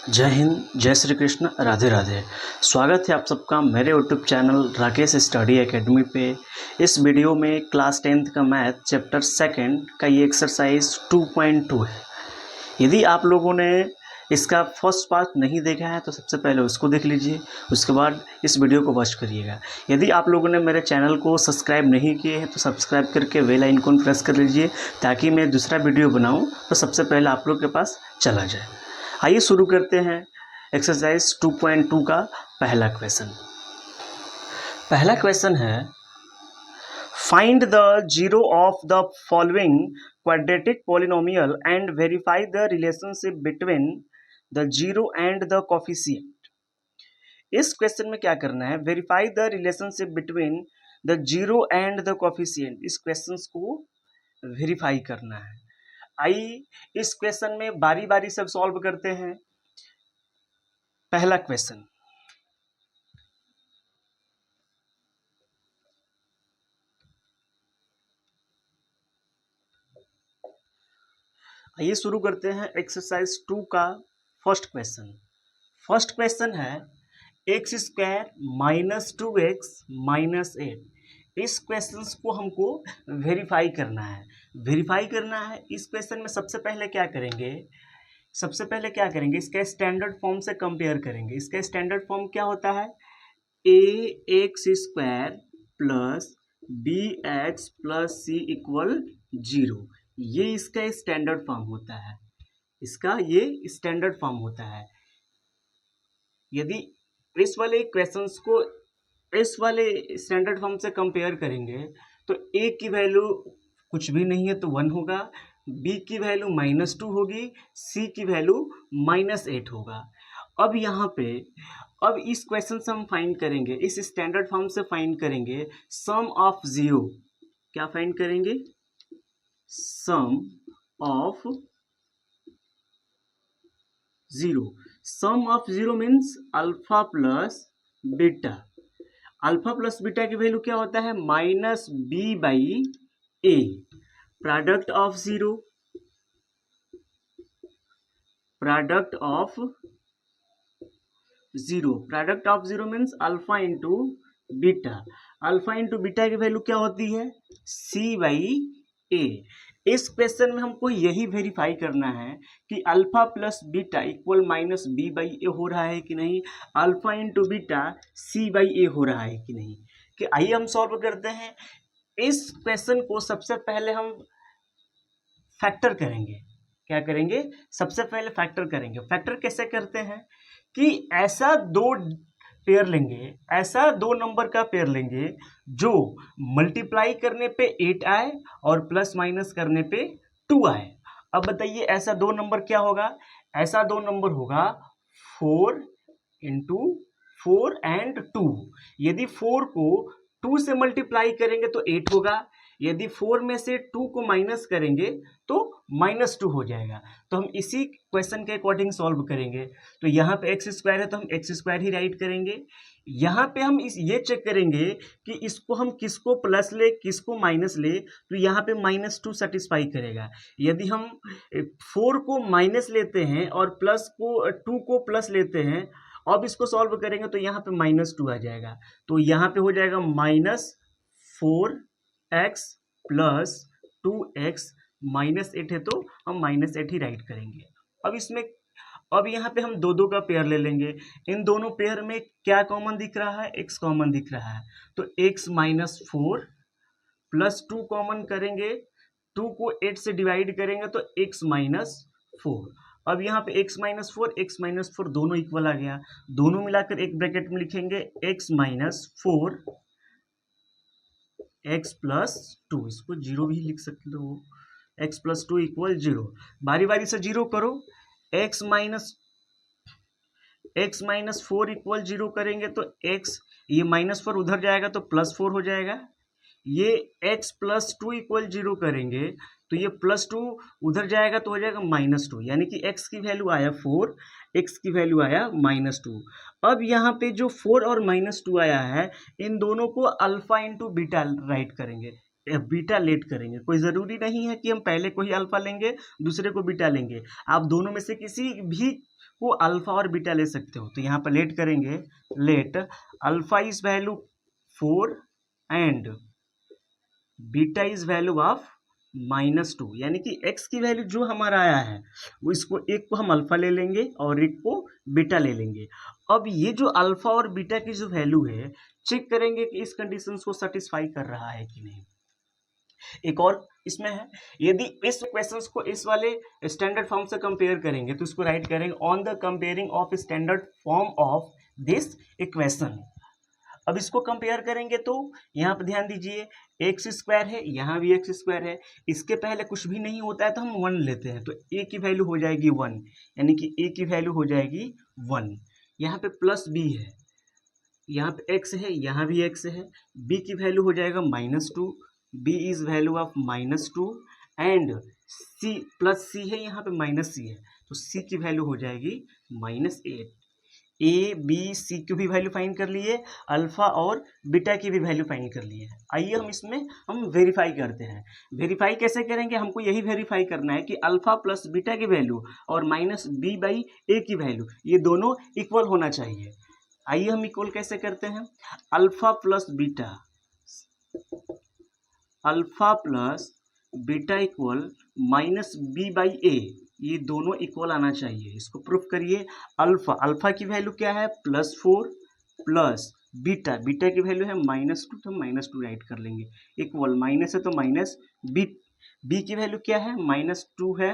जय हिंद, जय श्री कृष्ण, राधे राधे। स्वागत है आप सबका मेरे YouTube channel Rakesh study academy पे। इस वीडियो में क्लास 10th का मैथ चैप्टर सेकंड का ये एक्सरसाइज 2.2 है। यदि आप लोगों ने इसका फर्स्ट पार्ट नहीं देखा है तो सबसे पहले उसको देख लीजिए, उसके बाद इस वीडियो को वॉच करिएगा। यदि आप लोगों ने मेरे चैनल को सब्सक्राइब नहीं किए हैं तो सब्सक्राइब करके बेल आइकन प्रेस कर लीजिए, ताकि मैं दूसरा वीडियो बनाऊं तो सबसे पहले आप लोग के पास चला जाए। आइए शुरू करते हैं एक्सरसाइज 2.2 का पहला क्वेश्चन। पहला क्वेश्चन है, find the zero of the following quadratic polynomial and verify the relationship between the zero and the coefficient. इस क्वेश्चन में क्या करना है, verify the relationship between the zero and the coefficient. इस क्वेश्चन को verify करना है। आइए इस क्वेश्चन में बारी बारी से सॉल्व करते हैं। पहला क्वेश्चन, आइए शुरू करते हैं एक्सरसाइज 2 का फर्स्ट क्वेश्चन। फर्स्ट क्वेश्चन है x square minus 2x minus 8। इस क्वेश्चन को हमको वेरीफाई करना है। वेरीफाई करना है इस क्वेश्चन में सबसे पहले क्या करेंगे, इसका स्टैंडर्ड फॉर्म से कंपेयर करेंगे। इसका स्टैंडर्ड फॉर्म क्या होता है, a x square plus b x plus c equal 0। ये इसका स्टैंडर्ड फॉर्म होता है, इसका ये स्टैंडर्ड फॉर्म होता है। यदि इस वाले क्वेश्चंस को इस वाले स्टैंडर्ड फॉर्म से कंपेयर करेंगे तो ए की वैल्यू कुछ भी नहीं है तो 1 होगा, बी की वैल्यू -2 होगी, सी की वैल्यू -8 होगा। अब यहाँ पे अब इस क्वेश्चन से हम फाइंड करेंगे, इस स्टैंडर्ड फॉर्म से फाइंड करेंगे सम ऑफ जीरो। क्या फाइंड करेंगे, sum of zero. Sum of zero means alpha plus beta. Alpha plus beta की वैल्यू क्या होता है, -b/a। Product of zero, product of zero means alpha into beta. Alpha into beta की value क्या होती है, c/a। इस क्वेश्चन में हमको यही वेरीफाई करना है कि alpha plus beta equal -b/a हो रहा है कि नहीं, अल्फा इंटू बीटा c/a हो रहा है कि नहीं। कि आइए हम सॉल्व करते हैं। इस क्वेश्चन को सबसे पहले हम फैक्टर करेंगे। क्या करेंगे, सबसे पहले फैक्टर करेंगे। फैक्टर कैसे करते हैं कि ऐसा दो नंबर का पेयर लेंगे जो मल्टीप्लाई करने पे 8 आए और प्लस माइनस करने पे 2 आए। अब बताइए ऐसा दो नंबर क्या होगा, ऐसा दो नंबर होगा 4 इंटू 4 एंड 2। यदि 4 को 2 से मल्टीप्लाई करेंगे तो 8 होगा, यदि 4 में से 2 को माइनस करेंगे तो -2 हो जाएगा। तो हम इसी क्वेश्चन के अकॉर्डिंग सॉल्व करेंगे। तो यहाँ पे एक्स स्क्वायर है तो हम एक्स स्क्वायर ही राइट करेंगे। यहाँ पे हम ये चेक करेंगे कि इसको हम किसको प्लस ले किसको माइनस ले, तो यहाँ पे -2 सेटिस्फाई करेगा। यदि हम 4 को माइनस लेते हैं और 2 को प्लस लेते हैं, अब इसको सॉल्व करेंगे तो यहाँ पे -2 आ जाएगा। तो यहाँ पे हो जाएगा -4x प्लस 2x, -8 है तो हम -8 ही राइट करेंगे। अब यहाँ पे हम दो का पेयर ले लेंगे। इन दोनों पेयर में क्या कॉमन दिख रहा है, x कॉमन दिख रहा है। तो x -4 प्लस 2 कॉमन करेंगे, 2 को 8 से डिवाइड करेंगे तो x -4। अब यहाँ पे x -4 दोनों इक्वल आ गया, दोनों मिलाकर एक ब्रैकेट में लिखेंगे x -4 x प्लस 2, इसको 0 भी लिख सकते हो, x प्लस 2 इक्वल 0। बारी बारी से 0 करो। x -4 इक्वल 0 करेंगे तो x, ये -4 उधर जाएगा तो +4 हो जाएगा। ये x प्लस 2 इक्वल 0 करेंगे तो ये +2 उधर जाएगा तो हो जाएगा -2, यानी कि x की वैल्यू आया 4, x की वैल्यू आया -2। अब यहाँ पे जो 4 और -2 आया है, इन दोनों को अल्फा इंटू बीटा राइट करेंगे, बीटा लेट करेंगे। कोई ज़रूरी नहीं है कि हम पहले को ही अल्फा लेंगे दूसरे को बीटा लेंगे, आप दोनों में से किसी भी इसको अल्फा और बीटा ले सकते हो। तो यहाँ पर लेट करेंगे, late alpha is value 4 and beta is value of -2, यानी कि x की वैल्यू जो हमारा आया है वो इसको एक को हम अल्फा ले लेंगे और एक को बीटा ले लेंगे। अब ये जो अल्फा और बीटा की जो वैल्यू है चेक करेंगे कि इस कंडीशन को सेटिस्फाई कर रहा है कि नहीं। एक और इसमें है, यदि इस क्वेश्चंस को इस वाले स्टैंडर्ड फॉर्म से कंपेयर करेंगे तो इसको राइट करेंगे on the comparing of standard form of this equation. अब इसको कंपेयर करेंगे तो यहाँ पर ध्यान दीजिए, एक्स स्क्वायर है, यहाँ भी एक्स स्क्वायर है, इसके पहले कुछ भी नहीं होता है तो हम 1 लेते हैं, तो ए की वैल्यू हो जाएगी 1, यानी कि ए की वैल्यू हो जाएगी 1। यहाँ पे प्लस बी है, यहाँ पे एक्स है, यहाँ भी एक्स है, बी की वैल्यू हो जाएगा -2, b is value of -2 and c plus c है, यहाँ पे माइनस सी है, तो सी की वैल्यू हो जाएगी -8। ए बी सी की भी वैल्यू फाइंड कर लिए, अल्फा और बीटा की भी वैल्यू फाइंड कर लिए। आइए हम इसमें हम वेरीफाई करते हैं। वेरीफाई कैसे करेंगे, हमको यही वेरीफाई करना है कि अल्फा प्लस बीटा की वैल्यू और -b/a की वैल्यू ये दोनों इक्वल होना चाहिए। आइए हम इक्वल कैसे करते हैं, alpha plus beta equal -b/a, ये दोनों इक्वल आना चाहिए। इसको प्रूफ करिए। अल्फा की वैल्यू क्या है +4 प्लस बीटा की वैल्यू है -2, तो -2 राइट कर लेंगे, इक्वल माइनस है तो माइनस, बी की वैल्यू क्या है -2 है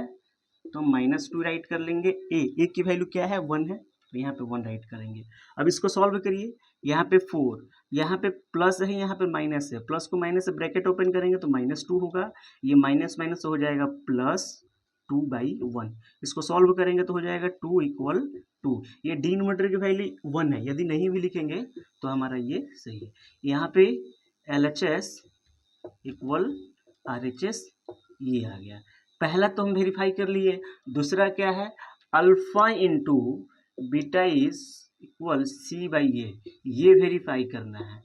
तो -2 राइट कर लेंगे, ए की वैल्यू क्या है 1 है तो यहाँ पे 1 राइट करेंगे। अब इसको सॉल्व करिए, यहाँ पे 4, यहाँ पे प्लस है, यहाँ पे माइनस है, प्लस को माइनस से ब्रैकेट ओपन करेंगे तो -2 होगा, ये माइनस माइनस हो जाएगा +2/1। इसको सॉल्व करेंगे तो हो जाएगा 2 = 2। ये डिनोमिनेटर की वैल्यू 1 है, यदि नहीं भी लिखेंगे तो हमारा ये सही है। यहाँ पे LHS = RHS ये आ गया। पहला तो हम वेरीफाई कर लिए, दूसरा क्या है, alpha into beta is equal C/A, ये वेरीफाई करना है।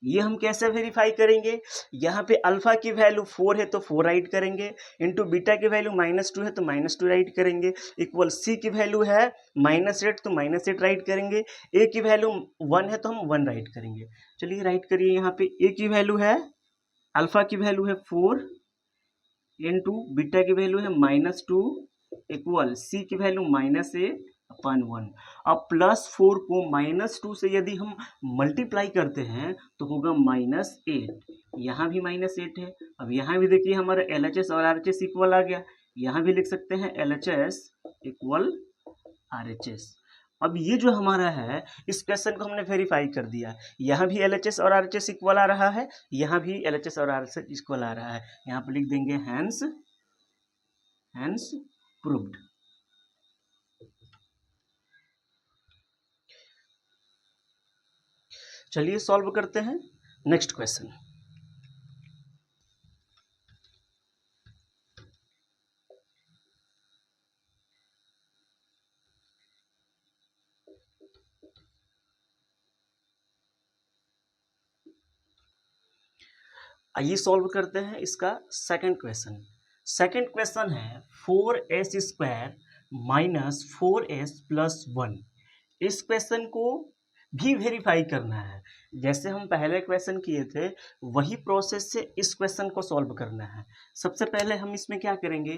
ये हम कैसे वेरीफाई करेंगे, यहाँ पे अल्फा की वैल्यू 4 है तो 4 राइट करेंगे, इंटू बीटा की वैल्यू -2 है तो -2 राइट करेंगे, इक्वल सी की वैल्यू है -8 तो -8 राइट करेंगे, ए की वैल्यू 1 है तो हम 1 राइट करेंगे। चलिए राइट करिए, यहाँ पे ए की वैल्यू है, अल्फा की वैल्यू है 4 इंटू बीटा की वैल्यू है -2 इक्वल सी की वैल्यू -8/1। अब +4 को -2 से यदि हम मल्टीप्लाई करते हैं तो होगा -8, यहाँ भी -8 है। अब यहाँ भी देखिए हमारा LHS और RHS इक्वल आ गया, यहाँ भी लिख सकते हैं LHS = RHS। अब ये जो हमारा है इस क्वेश्चन को हमने वेरीफाई कर दिया, यहाँ भी LHS और RHS इक्वल आ रहा है, यहाँ भी LHS और RHS इक्वल आ रहा है। यहाँ पर लिख देंगे हैंस प्रूव्ड। चलिए सॉल्व करते हैं नेक्स्ट क्वेश्चन। आइए सॉल्व करते हैं इसका सेकंड क्वेश्चन। सेकंड क्वेश्चन है 4s² - 4s + 1। इस क्वेश्चन को भी वेरीफाई करना है, जैसे हम पहले क्वेश्चन किए थे वही प्रोसेस से इस क्वेश्चन को सॉल्व करना है। सबसे पहले हम इसमें क्या करेंगे,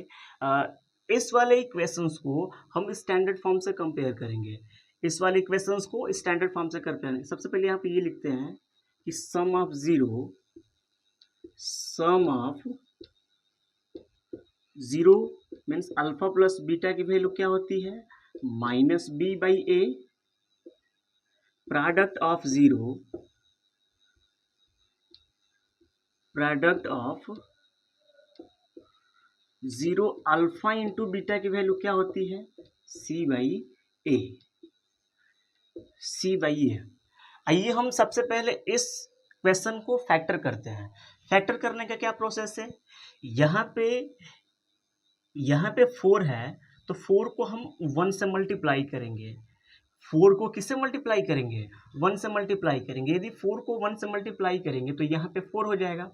इस वाले इक्वेशंस को हम स्टैंडर्ड फॉर्म से कंपेयर करेंगे। इस वाले इक्वेशंस को स्टैंडर्ड फॉर्म से कंपेयर करेंगे। सबसे पहले यहाँ पे ये लिखते हैं कि sum of 0 means alpha plus beta की वैल्यू क्या होती है -b/a, product of 0 alpha into beta की वैल्यू क्या होती है C/A। आइए हम सबसे पहले इस क्वेश्चन को फैक्टर करते हैं। फैक्टर करने का क्या प्रोसेस है, यहाँ पे 4 है तो 4 को हम 1 से मल्टीप्लाई करेंगे। 4 को किससे मल्टीप्लाई करेंगे 1 से मल्टीप्लाई करेंगे। यदि 4 को 1 से मल्टीप्लाई करेंगे तो यहाँ पे 4 हो जाएगा,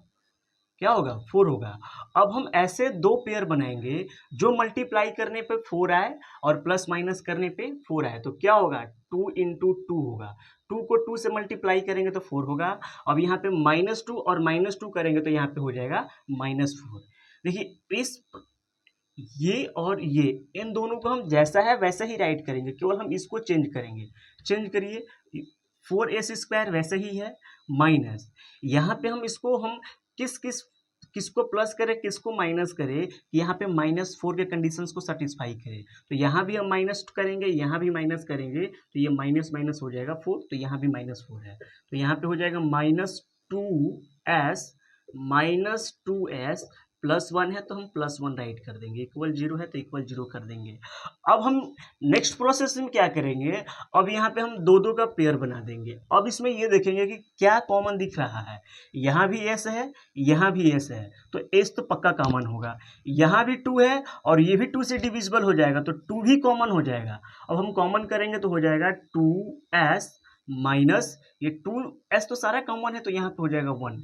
क्या होगा 4 होगा। अब हम ऐसे दो पेयर बनाएंगे जो मल्टीप्लाई करने पे 4 आए और प्लस माइनस करने पे 4 आए, तो क्या होगा 2 इंटू 2 होगा। 2 को 2 से मल्टीप्लाई करेंगे तो 4 होगा। अब यहाँ पे -2 और -2 करेंगे तो यहाँ पे हो जाएगा -4। देखिए इस ये और ये इन दोनों को हम जैसा है वैसा ही राइट करेंगे, केवल हम इसको चेंज करेंगे। चेंज करिए, 4s² वैसे ही है माइनस, यहाँ पे हम इसको हम किसको प्लस करें किसको माइनस करें, यहाँ पे -4 के कंडीशंस को सेटिस्फाई करें। तो यहाँ भी हम माइनस करेंगे, यहाँ भी माइनस करेंगे, तो ये माइनस माइनस हो जाएगा 4, तो यहाँ भी -4 है, तो यहाँ पे हो जाएगा -2s +1 है तो हम +1 राइट कर देंगे, इक्वल 0 है तो इक्वल 0 कर देंगे। अब हम नेक्स्ट प्रोसेस में क्या करेंगे, अब यहाँ पे हम दो दो का पेयर बना देंगे। अब इसमें ये देखेंगे कि क्या कॉमन दिख रहा है, यहाँ भी s है, यहाँ भी s है, तो s तो पक्का कॉमन होगा। यहाँ भी 2 है और ये भी 2 से डिविजिबल हो जाएगा, तो 2 भी कॉमन हो जाएगा। अब हम कॉमन करेंगे तो हो जाएगा 2s माइनस ये 2s तो सारा कॉमन है तो यहाँ पे हो जाएगा 1।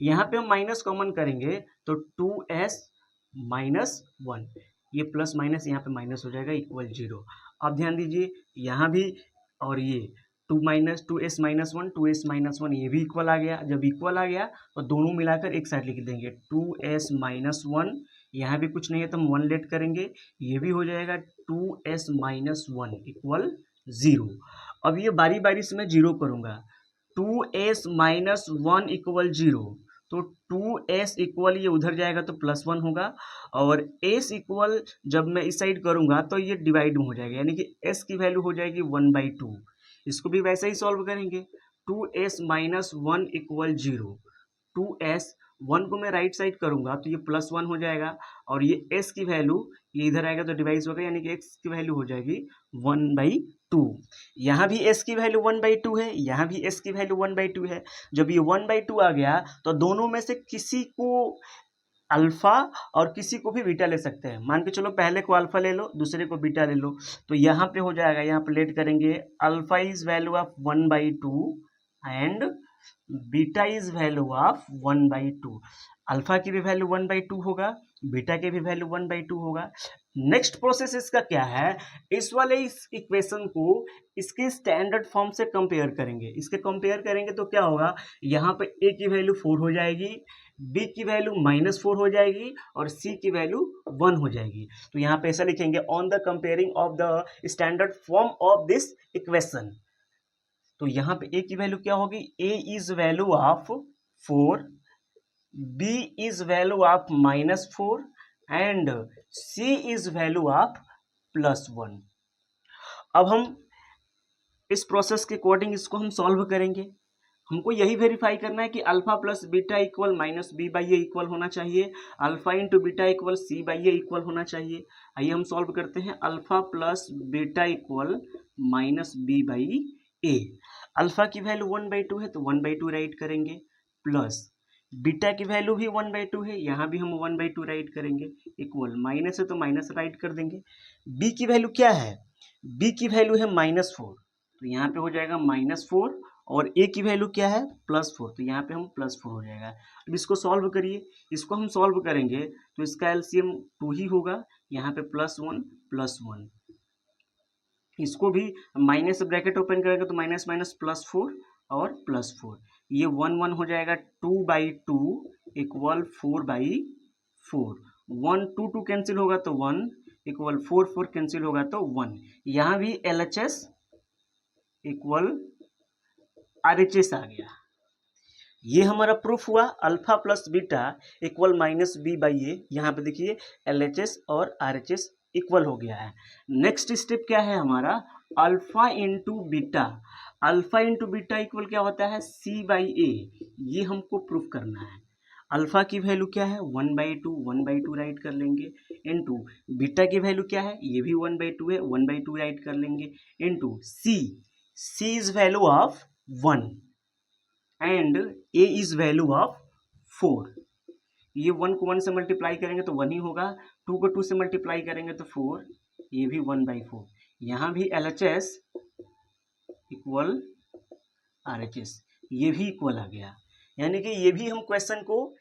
यहाँ पे हम माइनस कॉमन करेंगे तो 2s - 1, ये प्लस माइनस यहाँ पे माइनस हो जाएगा इक्वल 0। अब ध्यान दीजिए यहाँ भी और ये 2s - 1 2s - 1 ये भी इक्वल आ गया। जब इक्वल आ गया तो दोनों मिलाकर एक साइड लिख देंगे 2s - 1, यहाँ भी कुछ नहीं है तो हम 1 लेट करेंगे, ये भी हो जाएगा 2s - 1 इक्वल 0। अब ये बारी बारी से मैं 0 करूँगा, 2s - 1 इक्वल 0, तो 2s इक्वल ये उधर जाएगा तो +1 होगा, और s इक्वल जब मैं इस साइड करूँगा तो ये डिवाइड हो जाएगा, यानी कि s की वैल्यू हो जाएगी 1/2। इसको भी वैसे ही सॉल्व करेंगे, 2s - 1 इक्वल 0, 2s 1 को मैं राइट साइड करूँगा तो ये +1 हो जाएगा, और ये s की वैल्यू ये इधर आएगा तो डिवाइड होगा, यानी कि x की वैल्यू हो जाएगी 1/2। यहाँ भी s की वैल्यू 1/2 है, यहाँ भी s की वैल्यू 1/2 है। जब ये 1/2 आ गया तो दोनों में से किसी को अल्फा और किसी को भी बीटा ले सकते हैं। मान के चलो पहले को अल्फा ले लो, दूसरे को बीटा ले लो, तो यहाँ पे हो जाएगा, यहाँ पे लेट करेंगे alpha is value of 1/2 and beta is value of 1/2। Alpha की भी वैल्यू 1/2 होगा, बीटा की भी वैल्यू 1/2 होगा। नेक्स्ट प्रोसेस इसका क्या है, इस वाले इस इक्वेशन को इसके स्टैंडर्ड फॉर्म से कंपेयर करेंगे। इसके कंपेयर करेंगे तो क्या होगा, यहाँ पे a की वैल्यू 4 हो जाएगी, b की वैल्यू -4 हो जाएगी और c की वैल्यू 1 हो जाएगी। तो यहाँ पे ऐसा लिखेंगे on the comparing of the standard form of this equation. तो यहाँ पे a की वैल्यू क्या होगी, a is value of 4, b is value of -4 and c is value of +1। अब हम इस प्रोसेस के अकॉर्डिंग इसको हम सॉल्व करेंगे। हमको यही वेरीफाई करना है कि alpha plus beta equal -b/a equal होना चाहिए, alpha into beta equal c/a equal होना चाहिए। आइए हम सॉल्व करते हैं, alpha plus beta equal -b/a। Alpha की वैल्यू 1/2 है तो 1/2 राइट करेंगे, प्लस बीटा की वैल्यू भी 1/2 है, यहाँ भी हम 1/2 राइट करेंगे, इक्वल माइनस है तो माइनस राइट कर देंगे। b की वैल्यू क्या है, b की वैल्यू है -4, तो यहाँ पे हो जाएगा -4, और a की वैल्यू क्या है +4, तो यहाँ पे हम +4 हो जाएगा। अब इसको सॉल्व करिए, इसको हम सॉल्व करेंगे तो इसका एलसीएम 2 ही होगा, यहाँ पे +1 +1, इसको भी माइनस ब्रैकेट ओपन करेंगे तो माइनस माइनस +4 और +4, ये 1 हो जाएगा, 2/2 इक्वल 4/4, 1 2 कैंसिल होगा तो 1 इक्वल 4 कैंसिल होगा तो 1। यहाँ भी LHS इक्वल RHS आ गया। ये हमारा प्रूफ हुआ, alpha plus beta equal -b/a। यहाँ पे देखिए LHS और RHS इक्वल हो गया है। नेक्स्ट स्टेप क्या है हमारा, alpha into beta. Alpha into beta equal क्या होता है, c/a। ये हमको प्रूफ करना है। अल्फा की वैल्यू क्या है 1/2 राइट कर लेंगे, इंटू बीटा की वैल्यू क्या है, ये भी 1/2 है, 1/2 राइट कर लेंगे, into c is value of 1 and a is value of 4। ये 1 को 1 से मल्टीप्लाई करेंगे तो 1 ही होगा, 2 को 2 से मल्टीप्लाई करेंगे तो 4, ये भी 1/4। यहाँ भी LHS इक्वल RHS, ये भी इक्वल आ गया, यानी कि ये भी हम क्वेश्चन को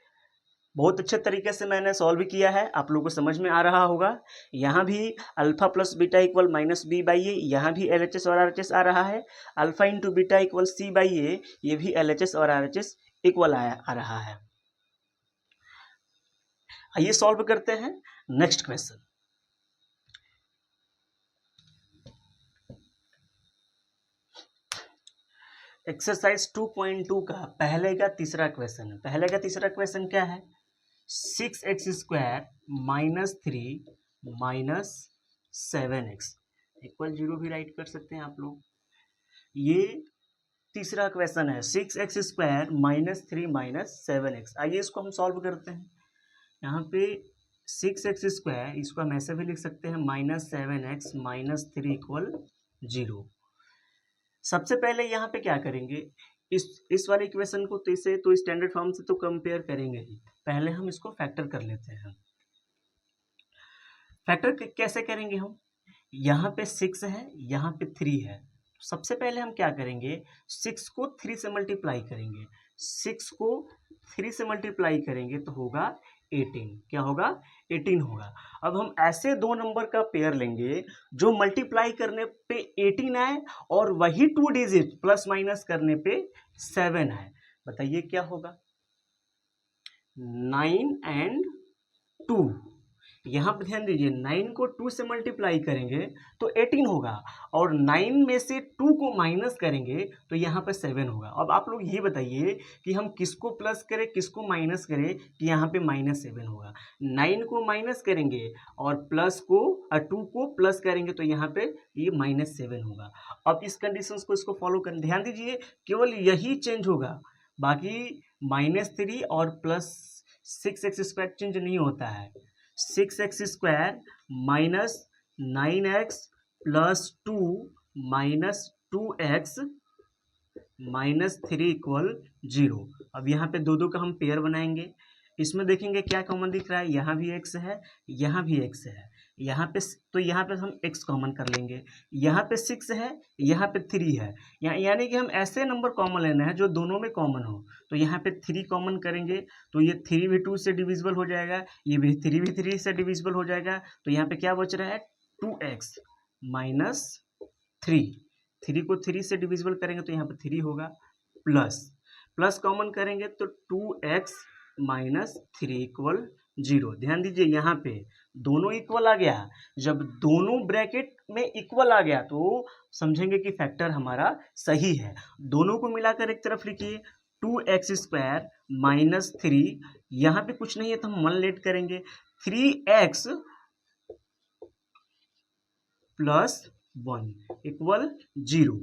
बहुत अच्छे तरीके से मैंने सॉल्व किया है, आप लोगों को समझ में आ रहा होगा। यहाँ भी alpha plus beta equal minus B by a, यहाँ भी एल एच एस और आर एच एस आ रहा है। Alpha into beta equal C by a, ये भी एल एच एस और आर एच एस इक्वल आ रहा है। आइए सॉल्व करते हैं नेक्स्ट क्वेश्चन। एक्सरसाइज 2.2 का पहले का तीसरा क्वेश्चन है। पहले का तीसरा क्वेश्चन क्या है? 6x² minus 3 minus 7x equal 0 भी राइट कर सकते हैं आप लोग। ये तीसरा क्वेश्चन है, 6x² माइनस 3 माइनस 7x। आइए इसको हम सॉल्व करते हैं। यहाँ पे 6x², इसको हम ऐसे भी लिख सकते हैं माइनस 7x माइनस 3 इक्वल 0। सबसे पहले यहाँ पे क्या करेंगे, इस वाले इक्वेशन को तो इसे तो स्टैंडर्ड फॉर्म से तो कंपेयर करेंगे ही। पहले हम इसको फैक्टर कर लेते हैं। फैक्टर कैसे करेंगे हम? यहाँ पे 6 है, यहाँ पे 3 है। सबसे पहले हम क्या करेंगे, 6 को 3 से मल्टीप्लाई करेंगे। 6 को 3 से मल्टीप्लाई करेंगे तो होगा 18। क्या होगा? 18 होगा। अब हम ऐसे दो नंबर का पेयर लेंगे जो मल्टीप्लाई करने पे 18 आए और वही 2 डिजिट प्लस माइनस करने पे 7 आए। बताइए क्या होगा? 9 एंड 2। यहाँ पर ध्यान दीजिए, 9 को 2 से मल्टीप्लाई करेंगे तो 18 होगा और 9 में से 2 को माइनस करेंगे तो यहाँ पर 7 होगा। अब आप लोग ये बताइए कि हम किसको प्लस करें किसको माइनस करें कि यहाँ पे -7 होगा। 9 को माइनस करेंगे और प्लस को 2 को प्लस करेंगे तो यहाँ पे ये -7 होगा। अब इस कंडीशंस को इसको फॉलो करें। ध्यान दीजिए, केवल यही चेंज होगा, बाकी -3 और प्लस 6x² चेंज नहीं होता है। 6x² minus 9x plus 2 minus 2x minus 3 equal 0। अब यहाँ पे दो का हम पेयर बनाएंगे। इसमें देखेंगे क्या कॉमन दिख रहा है, यहाँ भी x है, यहाँ भी x है, यहाँ पे तो यहाँ पे हम x कॉमन कर लेंगे। यहाँ पे 6 है, यहाँ पे 3 है, यानी कि हम ऐसे नंबर कॉमन लेना है जो दोनों में कॉमन हो। तो यहाँ पे 3 कॉमन करेंगे तो ये 3 भी 2 से डिविजिबल हो जाएगा, ये भी 3 से डिविजिबल हो जाएगा। तो यहाँ पे क्या बच रहा है? 2x माइनस 3 को 3 से डिविजिबल करेंगे तो यहाँ पे 3 होगा, प्लस कॉमन करेंगे तो 2x माइनस 3 इक्वल 0। ध्यान दीजिए, यहाँ पे दोनों इक्वल आ गया। जब दोनों ब्रैकेट में इक्वल आ गया तो समझेंगे कि फैक्टर हमारा सही है। दोनों को मिलाकर एक तरफ लिखिए, 2x² माइनस 3, यहाँ पे कुछ नहीं है तो हम 1 लेट करेंगे, 3x प्लस 1 इक्वल 0।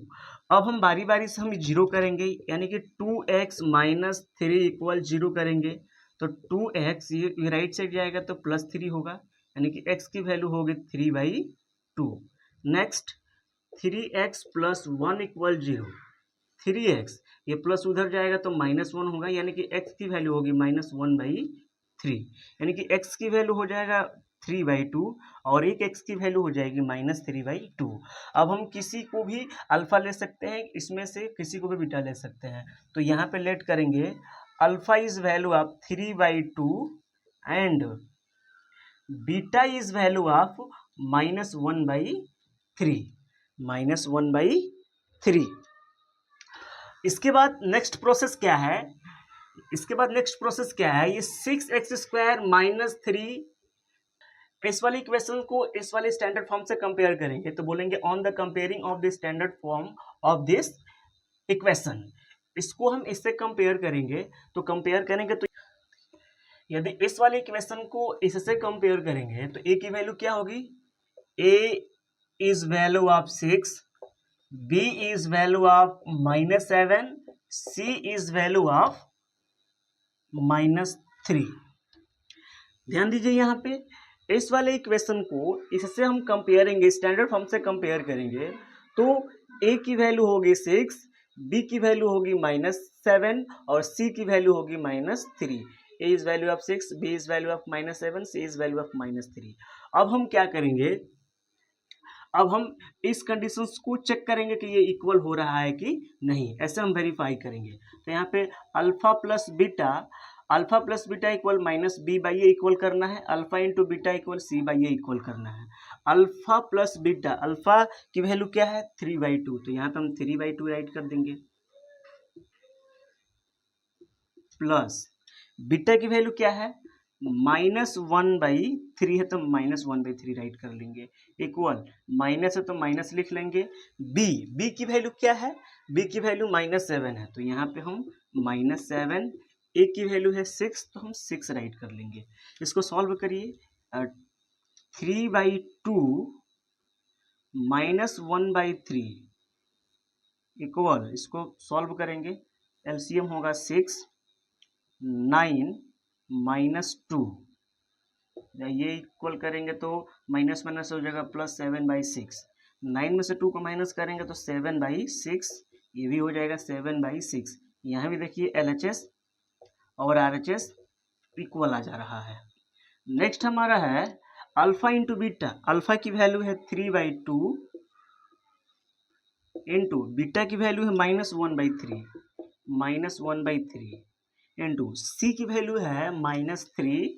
अब हम बारी बारी से हम 0 करेंगे, यानी कि 2x माइनस 3 इक्वल 0 करेंगे तो 2x ये राइट साइड जाएगा तो प्लस 3 होगा, यानी कि x की वैल्यू होगी 3/2। Next 3x plus 1 equal 0, 3x ये प्लस उधर जाएगा तो -1 होगा, यानी कि x की वैल्यू होगी -1/3, यानी कि x की वैल्यू हो जाएगा 3/2 और एक x की वैल्यू हो जाएगी -3/2। अब हम किसी को भी अल्फा ले सकते हैं, इसमें से किसी को भी बीटा ले सकते हैं। तो यहाँ पे लेट करेंगे, alpha is value of 3/2 and beta is value of -1/3। इसके बाद नेक्स्ट प्रोसेस क्या है? ये 6x² माइनस 3, इस वाले इक्वेशन को इस वाले स्टैंडर्ड फॉर्म से कंपेयर करेंगे तो बोलेंगे on the comparing of the standard form of this equation. इसको हम इससे कंपेयर करेंगे तो यदि इस वाले इक्वेशन को इससे कंपेयर करेंगे तो a की वैल्यू क्या होगी? a is value of 6, b is value of -7, c is value of -3। ध्यान दीजिए, यहाँ पे इस वाले इक्वेशन को इससे हम कंपेयरेंगे, स्टैंडर्ड फॉर्म से कंपेयर करेंगे तो a की वैल्यू होगी 6, b की वैल्यू होगी -7 और c की वैल्यू होगी -3। a is value of 6, b is value of -7, c is value of -3। अब हम क्या करेंगे? अब हम इस कंडीशंस को चेक करेंगे कि ये इक्वल हो रहा है कि नहीं, ऐसे हम वेरीफाई करेंगे। तो यहाँ पे alpha plus beta, alpha plus beta equal minus B by A equal करना है, alpha into beta equal C by A equal करना है। अल्फा प्लस बीटा, अल्फा की वैल्यू क्या है 3/2, तो यहाँ पे हम 3/2 राइट कर देंगे, प्लस बीटा की वैल्यू क्या है -1/3 है तो -1/3 राइट कर लेंगे, इक्वल माइनस है तो माइनस लिख लेंगे। बी की वैल्यू क्या है, बी की वैल्यू -7 है तो यहाँ पे हम -7, ए की वैल्यू है 6 तो हम 6 राइट कर लेंगे। इसको सॉल्व करिए, 3/2 -1/3 इक्वल, इसको सॉल्व करेंगे एलसीएम होगा 6, 9 -2, ये इक्वल करेंगे तो माइनस माइनस हो जाएगा +7/6, 9 में से 2 को माइनस करेंगे तो 7/6, ये भी हो जाएगा 7/6। यहाँ भी देखिए LHS और RHS इक्वल आ जा रहा है। नेक्स्ट हमारा है अल्फा इंटू बीटा, अल्फा की वैल्यू है 3/2 इंटू बीटा की वैल्यू है -1/3 इंटू सी की वैल्यू है -3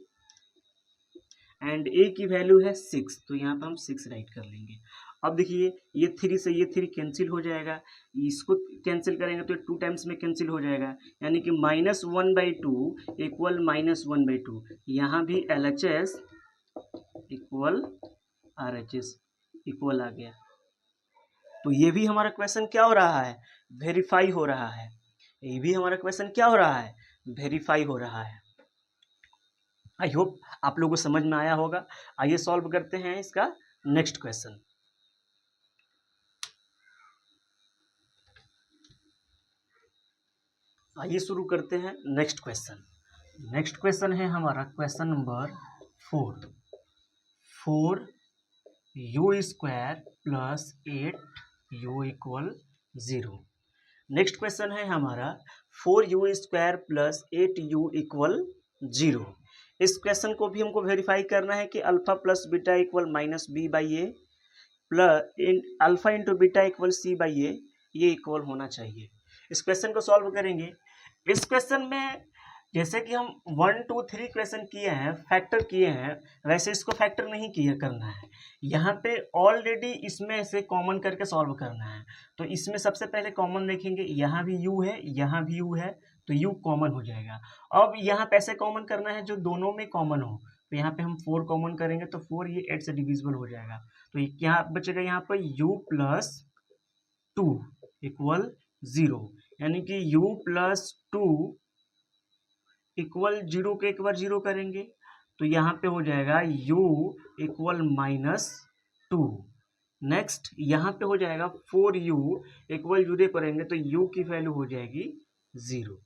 एंड ए की वैल्यू है 6, तो यहाँ पे हम 6 राइट कर लेंगे। अब देखिए ये 3 से ये 3 कैंसिल हो जाएगा, इसको कैंसिल करेंगे तो 2 टाइम्स में कैंसिल हो जाएगा, यानी कि -1/2 इक्वल -1/2, यहाँ भी LHS इक्वल RHS इक्वल आ गया। तो ये भी हमारा क्वेश्चन क्या हो रहा है, वेरीफाई हो रहा है, ये भी हमारा क्वेश्चन क्या हो रहा है, वेरीफाई हो रहा है। आई होप आप लोगों को समझ में आया होगा। आइए सॉल्व करते हैं इसका नेक्स्ट क्वेश्चन। आइए शुरू करते हैं नेक्स्ट क्वेश्चन। नेक्स्ट क्वेश्चन है हमारा question number 4u² plus 8u equal 0। Next question है हमारा 4u² प्लस 8u इक्वल 0। इस क्वेश्चन को भी हमको वेरीफाई करना है कि alpha plus beta equal -b/a plus alpha into beta equal c/a, ये इक्वल होना चाहिए। इस क्वेश्चन को सॉल्व करेंगे। इस क्वेश्चन में जैसे कि हम 1 2 3 क्वेश्चन किए हैं, फैक्टर किए हैं, वैसे इसको फैक्टर नहीं किया करना है। यहाँ पे ऑलरेडी इसमें से कॉमन करके सॉल्व करना है। तो इसमें सबसे पहले कॉमन देखेंगे, यहाँ भी u है, यहाँ भी u है, तो u कॉमन हो जाएगा। अब यहाँ पे ऐसे कॉमन करना है जो दोनों में कॉमन हो, तो यहाँ पे हम 4 कॉमन करेंगे तो 4 ये 8 से डिविजिबल हो जाएगा, तो क्या बचेगा यहाँ पर u + 2 इक्वल 0, यानी कि u + 2 इक्वल 0 के एक बार 0 करेंगे तो यहाँ पे हो जाएगा u इक्वल -2। नेक्स्ट यहाँ पे हो जाएगा 4u इक्वल 0 करेंगे तो u की वैल्यू हो जाएगी 0।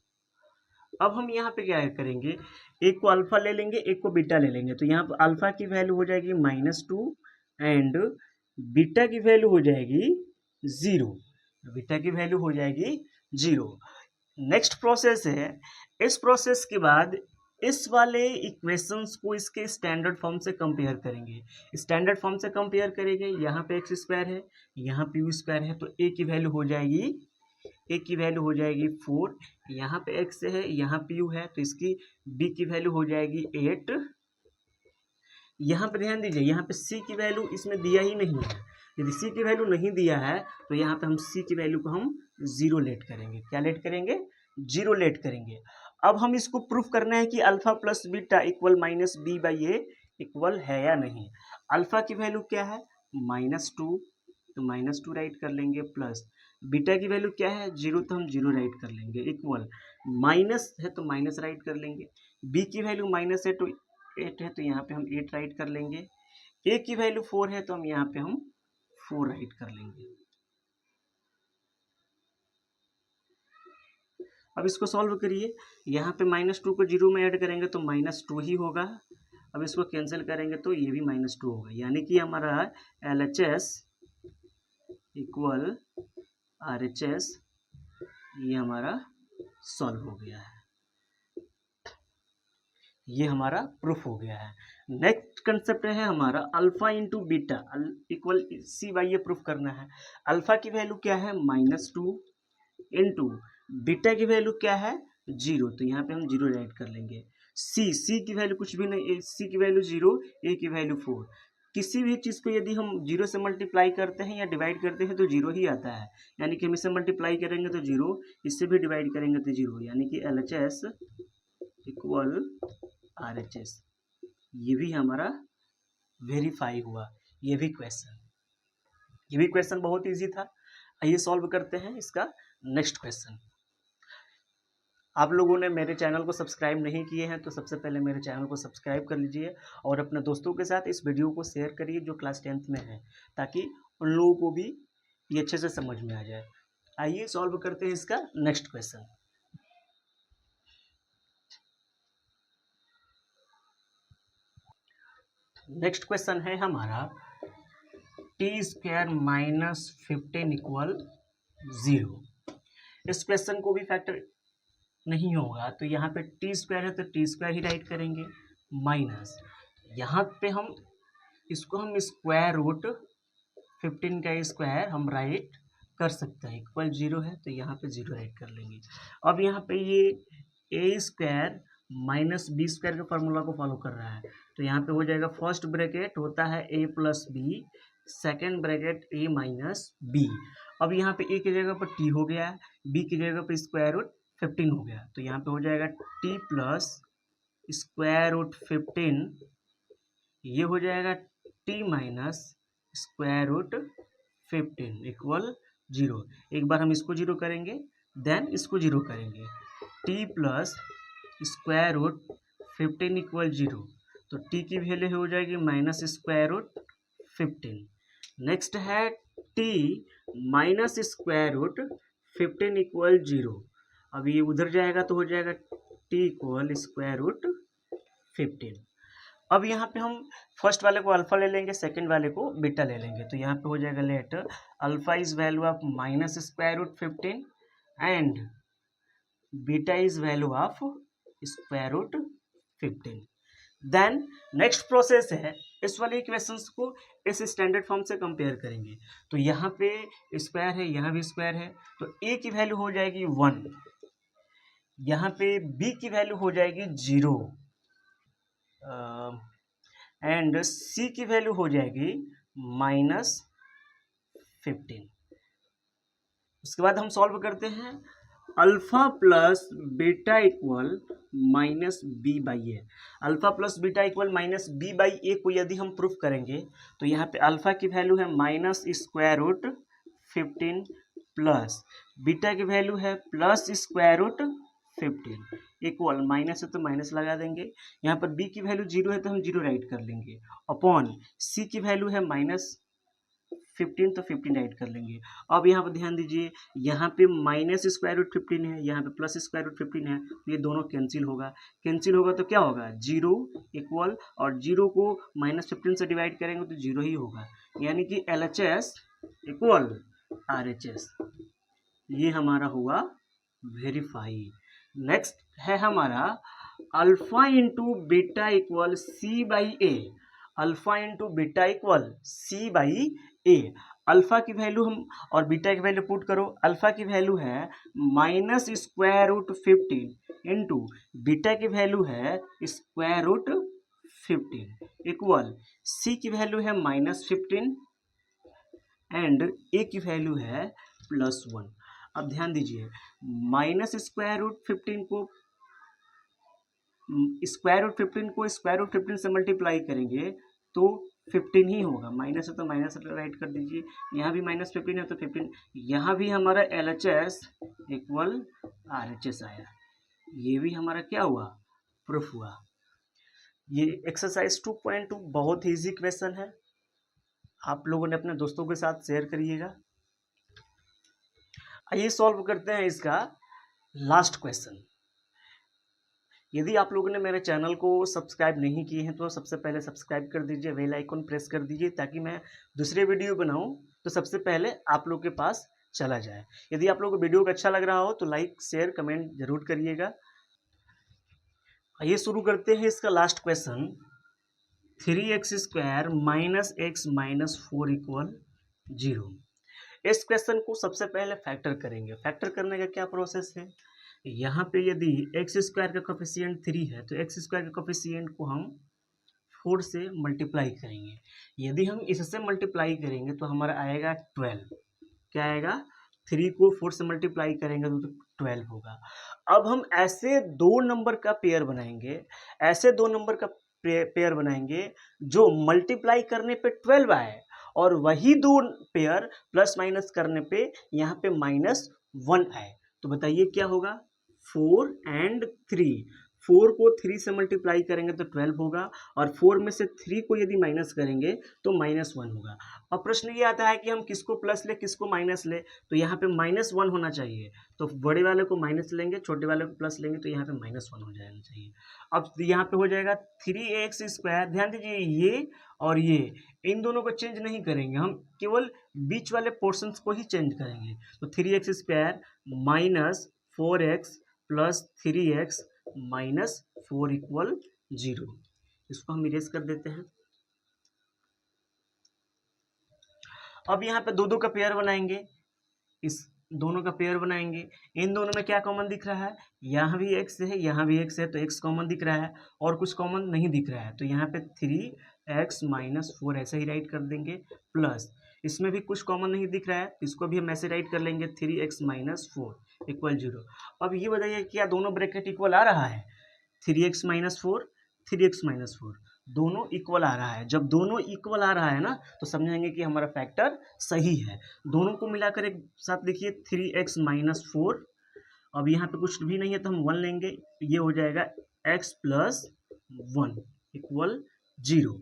अब हम यहाँ पे क्या करेंगे, एक को अल्फा ले लेंगे, एक को बीटा ले लेंगे, तो यहाँ पर अल्फा की वैल्यू हो जाएगी -2 एंड बीटा की वैल्यू हो जाएगी 0, बीटा की वैल्यू हो जाएगी 0। नेक्स्ट प्रोसेस है, इस प्रोसेस के बाद इस वाले इक्वेशंस को इसके स्टैंडर्ड फॉर्म से कंपेयर करेंगे। स्टैंडर्ड फॉर्म से कंपेयर करेंगे, यहाँ पे x² है, यहाँ पे u² है, तो a की वैल्यू हो जाएगी 4, यहाँ पे x है, यहाँ पे u है, तो इसकी b की वैल्यू हो जाएगी 8। यहाँ पे ध्यान दीजिए, यहाँ पे c की वैल्यू इसमें दिया ही नहीं है। यदि c की वैल्यू नहीं दिया है तो यहाँ पे हम c की वैल्यू को हम 0 लेट करेंगे। क्या लेट करेंगे, 0 लेट करेंगे। अब हम इसको प्रूफ करना है कि alpha plus beta equal -b/a equal है या नहीं। अल्फा की वैल्यू क्या है -2, तो -2 राइट कर लेंगे, प्लस बीटा की वैल्यू क्या है 0, तो हम 0 राइट कर लेंगे, इक्वल माइनस है तो माइनस राइट कर लेंगे, b की वैल्यू माइनस है तो 8 है तो यहाँ पे हम 8 राइट कर लेंगे, a की वैल्यू 4 है तो हम यहाँ पे हम 4 राइट कर लेंगे। अब इसको सॉल्व करिए, यहाँ पे -2 को 0 में ऐड करेंगे तो -2 ही होगा। अब इसको कैंसिल करेंगे तो ये भी -2 होगा, यानी कि हमारा LHS इक्वल RHS, ये हमारा सॉल्व हो गया है, ये हमारा प्रूफ हो गया है। नेक्स्ट कंसेप्ट है हमारा alpha into beta equal c/a proof करना है। अल्फा की वैल्यू क्या है -2 इंटू बीटा की वैल्यू क्या है जीरो, तो यहाँ पे हम जीरो राइट कर लेंगे। सी की वैल्यू कुछ भी नहीं, सी की वैल्यू जीरो, ए की वैल्यू 4। किसी भी चीज़ को यदि हम जीरो से मल्टीप्लाई करते हैं या डिवाइड करते हैं तो जीरो ही आता है, यानी कि हम इससे मल्टीप्लाई करेंगे तो जीरो, इससे भी डिवाइड करेंगे तो जीरो, यानी कि LHS इक्वल RHS। ये भी हमारा वेरीफाई हुआ। ये भी क्वेश्चन बहुत इजी था। आइए सॉल्व करते हैं इसका नेक्स्ट क्वेश्चन। आप लोगों ने मेरे चैनल को सब्सक्राइब नहीं किए हैं तो सबसे पहले मेरे चैनल को सब्सक्राइब कर लीजिए और अपने दोस्तों के साथ इस वीडियो को शेयर करिए जो क्लास 10th में है, ताकि उन लोगों को भी ये अच्छे से समझ में आ जाए। आइए सॉल्व करते हैं इसका नेक्स्ट क्वेश्चन। नेक्स्ट क्वेश्चन है हमारा t² - 15 इक्वल 0। इस क्वेश्चन को भी फैक्टर नहीं होगा तो यहाँ पे t² है तो t² ही राइट करेंगे, माइनस यहाँ पे हम इसको हम स्क्वायर रूट 15 का स्क्वायर हम राइट कर सकते हैं, इक्वल 0 है तो यहाँ पे 0 राइट कर लेंगे। अब यहाँ पे ये a² माइनस b² के फार्मूला को फॉलो कर रहा है, तो यहाँ पे हो जाएगा फर्स्ट ब्रैकेट होता है a plus B, second bracket a minus B. अब यहाँ पे a की जगह पर t हो गया, b की जगह पर स्क्वायर रूट 15 हो गया, तो यहाँ पे हो जाएगा t प्लस स्क्वायर रूट 15, ये हो जाएगा t minus square root 15 equal 0। एक बार हम इसको 0 करेंगे, देन इसको 0 करेंगे, t plus square root 15 equal 0, तो t की वैल्यू हो जाएगी माइनस स्क्वायर रूट 15। नेक्स्ट है t minus square root 15 equal 0। अब ये उधर जाएगा तो हो जाएगा t इक्वल स्क्वायर रूट 15। अब यहाँ पे हम फर्स्ट वाले को अल्फा ले लेंगे, सेकंड वाले को बीटा ले लेंगे, तो यहाँ पे हो जाएगा let alpha is value of minus square root 15 and beta is value of square root 15। Then next process है, इस वाले इक्वेशंस को इस स्टैंडर्ड फॉर्म से कंपेयर करेंगे, तो यहाँ पे स्क्वायर है, यहाँ भी स्क्वायर है, तो a की वैल्यू हो जाएगी 1, यहाँ पे b की वैल्यू हो जाएगी 0 एंड c की वैल्यू हो जाएगी माइनस 15। उसके बाद हम सॉल्व करते हैं, alpha plus beta equal minus B by A. Alpha plus beta equal minus B by a को यदि हम प्रूफ करेंगे तो यहाँ पे अल्फा की वैल्यू है minus square root 15 plus beta की वैल्यू है plus square root 15 equal minus है तो माइनस लगा देंगे, यहाँ पर b की वैल्यू 0 है तो हम 0 राइट कर लेंगे, अपॉन c की वैल्यू है माइनस 15 तो 15 राइट कर लेंगे। अब यहाँ पर ध्यान दीजिए, यहाँ पे माइनस स्क्वायर रूट 15 है, यहाँ पे प्लस स्क्वायर रूट 15 है, तो ये दोनों कैंसिल होगा तो क्या होगा 0 इक्वल, और 0 को माइनस 15 से डिवाइड करेंगे तो 0 ही होगा, यानी कि LHS इक्वल RHS। ये हमारा हुआ वेरीफाई। नेक्स्ट है हमारा alpha into beta equal C by A. Alpha into beta equal C by A. Alpha की वैल्यू हम और बीटा की वैल्यू पुट करो, अल्फा की वैल्यू है minus square root 15 into beta की वैल्यू है स्क्वायर रूट 15 इक्वल सी की वैल्यू है माइनस 15 एंड ए की वैल्यू है प्लस 1। अब ध्यान दीजिए, माइनस स्क्वायर रूट 15 को स्क्वायर रूट 15 से मल्टीप्लाई करेंगे तो 15 ही होगा, माइनस है तो माइनस राइट कर दीजिए, यहाँ भी माइनस 15 है तो 15, यहाँ भी हमारा LHS इक्वल RHS आया। ये भी हमारा क्या हुआ, प्रूफ हुआ। ये एक्सरसाइज 2.2 बहुत ही ईजी क्वेश्चन है, आप लोगों ने अपने दोस्तों के साथ शेयर करिएगा। आइए सॉल्व करते हैं इसका लास्ट क्वेश्चन। यदि आप लोगों ने मेरे चैनल को सब्सक्राइब नहीं किए हैं तो सबसे पहले सब्सक्राइब कर दीजिए, बेल आइकन प्रेस कर दीजिए, ताकि मैं दूसरे वीडियो बनाऊं तो सबसे पहले आप लोग के पास चला जाए। यदि आप लोगों को वीडियो को अच्छा लग रहा हो तो लाइक शेयर कमेंट जरूर करिएगा। आइए शुरू करते हैं इसका last question. 3x² minus x minus 4 equal 0। इस क्वेश्चन को सबसे पहले फैक्टर करेंगे। फैक्टर करने का क्या प्रोसेस है, यहाँ पे यदि एक्स स्क्वायर का कोफिशिएंट 3 है तो एक्स स्क्वायर के कोफिशिएंट को हम 4 से मल्टीप्लाई करेंगे। यदि हम इससे मल्टीप्लाई करेंगे तो हमारा आएगा 12। क्या आएगा? 3 को 4 से मल्टीप्लाई करेंगे तो 12 होगा। अब हम ऐसे दो नंबर का पेयर बनाएंगे, ऐसे दो नंबर का पेयर बनाएंगे जो मल्टीप्लाई करने पे 12 आए और वही दो पेयर प्लस माइनस करने पे यहाँ पे -1 आए। तो बताइए क्या होगा? 4 एंड 3। 4 को 3 से मल्टीप्लाई करेंगे तो 12 होगा और 4 में से 3 को यदि माइनस करेंगे तो -1 होगा। अब प्रश्न ये आता है कि हम किसको प्लस ले किसको माइनस ले, तो यहाँ पे -1 होना चाहिए। तो बड़े वाले को माइनस लेंगे, छोटे वाले को प्लस लेंगे, तो यहाँ पे -1 हो जाना चाहिए। अब यहाँ पे हो जाएगा 3x²। ध्यान दीजिए ये और ये इन दोनों को चेंज नहीं करेंगे, हम केवल बीच वाले पोर्शंस को ही चेंज करेंगे। तो 3x² minus 4x plus 3x minus 4 equal 0। इसको हम इरेज कर देते हैं। अब यहाँ पे दो दो का पेयर बनाएंगे, इस दोनों का पेयर बनाएंगे। इन दोनों में क्या कॉमन दिख रहा है? यहाँ भी x है, यहाँ भी x है, तो x कॉमन दिख रहा है और कुछ कॉमन नहीं दिख रहा है। तो यहाँ पे 3x माइनस 4 ऐसे ही राइट कर देंगे, प्लस इसमें भी कुछ कॉमन नहीं दिख रहा है, इसको भी हम ऐसे राइट कर लेंगे 3x माइनस 4 इक्वल 0। अब ये बताइए क्या दोनों ब्रैकेट इक्वल आ रहा है? 3x माइनस 4, 3x माइनस 4 दोनों इक्वल आ रहा है। जब दोनों इक्वल आ रहा है ना तो समझेंगे कि हमारा फैक्टर सही है। दोनों को मिलाकर एक साथ लिखिए 3x माइनस 4। अब यहाँ पे कुछ भी नहीं है तो हम 1 लेंगे, ये हो जाएगा x plus 1 equal 0।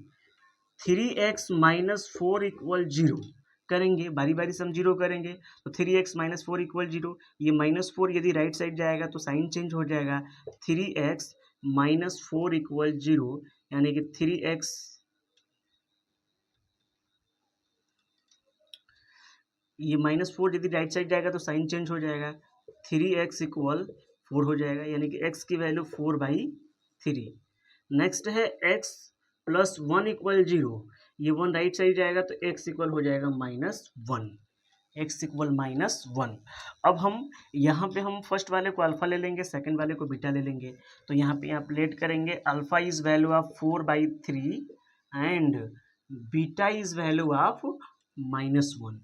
3x minus 4 equal 0 करेंगे, बारी बारी से हम 0 करेंगे। तो 3x माइनस 4 इक्वल 0, ये -4 यदि राइट साइड जाएगा तो साइन चेंज हो जाएगा। 3x माइनस 4 इक्वल 0 यानी कि 3x ये -4 यदि राइट साइड जाएगा तो साइन चेंज हो जाएगा। 3x इक्वल 4 हो जाएगा यानी कि x की वैल्यू 4/3। नेक्स्ट है x प्लस 1 इक्वल 0, ये 1 राइट साइड जाएगा तो x इक्वल हो जाएगा -1। x equal -1। अब हम यहाँ पे हम फर्स्ट वाले को अल्फा ले लेंगे, सेकंड वाले को बीटा ले लेंगे। तो यहाँ पे आप लेट करेंगे alpha is value of 4/3 and beta is value of -1।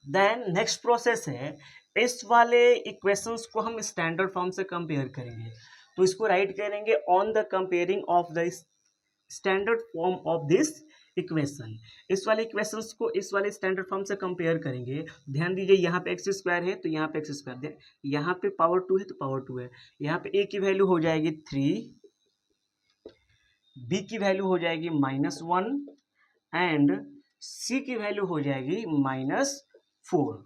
Then next process है, इस वाले इक्वेशंस को हम स्टैंडर्ड फॉर्म से कंपेयर करेंगे। तो इसको राइट करेंगे on the comparing of the standard form of this equation. इस वाले इक्वेशंस को इस वाले स्टैंडर्ड फॉर्म से कंपेयर करेंगे। ध्यान दीजिए यहाँ पे x² है तो यहाँ पे x², यहाँ पे पावर 2 है तो पावर 2 है। यहाँ पे a की वैल्यू हो जाएगी 3, b की वैल्यू हो जाएगी -1 एंड c की वैल्यू हो जाएगी -4।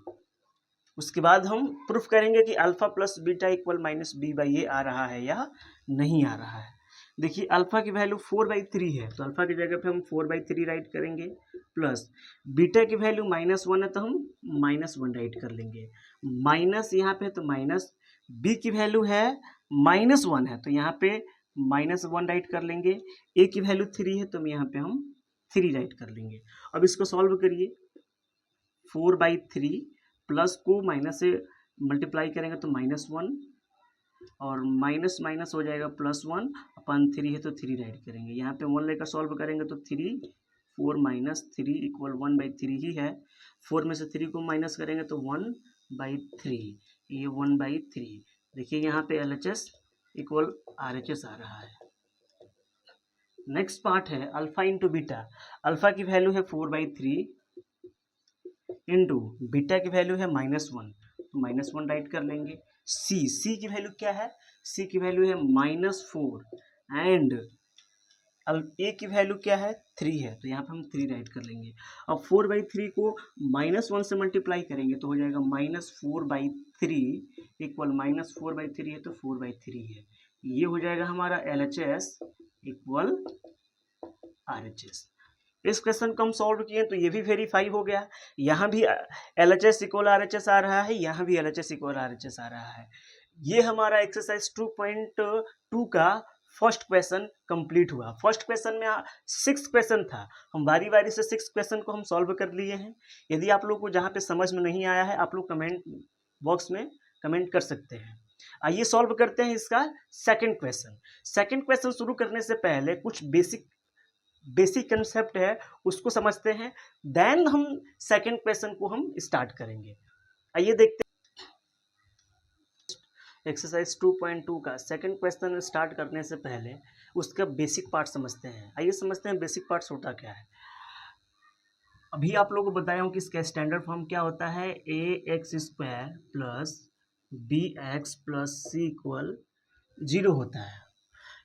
उसके बाद हम प्रूफ करेंगे कि alpha plus beta equal -b/a आ रहा है या नहीं आ रहा है। देखिए अल्फा की वैल्यू 4/3 है तो अल्फा की जगह पे हम 4/3 राइट करेंगे, प्लस बीटा की वैल्यू -1 है तो हम -1 राइट कर लेंगे, माइनस यहाँ पे तो माइनस, b की वैल्यू है -1 है तो यहाँ पे -1 राइट कर लेंगे, a की वैल्यू 3 है तो यहाँ पे हम 3 राइट कर लेंगे। अब इसको सॉल्व करिए, 4/3 प्लस को माइनस से मल्टीप्लाई करेंगे तो -1 और माइनस माइनस हो जाएगा +1 अपन 3 है तो 3 राइट करेंगे। यहाँ पे 1 लेकर सॉल्व करेंगे तो 3 4 माइनस 3 इक्वल 1/3 ही है। 4 में से 3 को माइनस करेंगे तो 1/3, ये 1/3। देखिए यहाँ पे LHS इक्वल RHS आ रहा है। नेक्स्ट पार्ट है अल्फा इंटू बीटा। अल्फा की वैल्यू है 4/3 इंटू बीटा की वैल्यू है -1 तो -1 राइट कर लेंगे। सी की वैल्यू क्या है? सी की वैल्यू है -4 एंड ए की वैल्यू क्या है? 3 है तो यहाँ पे हम 3 राइट कर लेंगे। अब 4/3 को -1 से मल्टीप्लाई करेंगे तो हो जाएगा -4/3 इक्वल -4/3 है तो 4/3 है। ये हो जाएगा हमारा LHS इक्वल RHS। इस क्वेश्चन को हम सॉल्व किए तो ये भी वेरीफाई हो गया, यहाँ भी LHS इक्वल RHS आ रहा है, यहाँ भी LHS इक्वल RHS आ रहा है। ये हमारा एक्सरसाइज 2.2 का फर्स्ट क्वेश्चन कंप्लीट हुआ। फर्स्ट क्वेश्चन में 6 क्वेश्चन था, हम बारी बारी से 6 क्वेश्चन को हम सॉल्व कर लिए हैं। यदि आप लोग को जहाँ पे समझ में नहीं आया है आप लोग कमेंट बॉक्स में कमेंट कर सकते हैं। आइए सॉल्व करते हैं इसका सेकंड क्वेश्चन। सेकंड क्वेश्चन शुरू करने से पहले कुछ बेसिक कंसेप्ट है उसको समझते हैं, देन हम सेकंड क्वेश्चन को हम स्टार्ट करेंगे। आइए देखते हैं एक्सरसाइज 2.2 का सेकंड क्वेश्चन स्टार्ट करने से पहले उसका बेसिक पार्ट समझते हैं। आइए समझते हैं बेसिक पार्ट होता क्या है। अभी आप लोगों को बताया हूँ कि इसका स्टैंडर्ड फॉर्म क्या होता है, a x square plus b x plus c equal 0 होता है।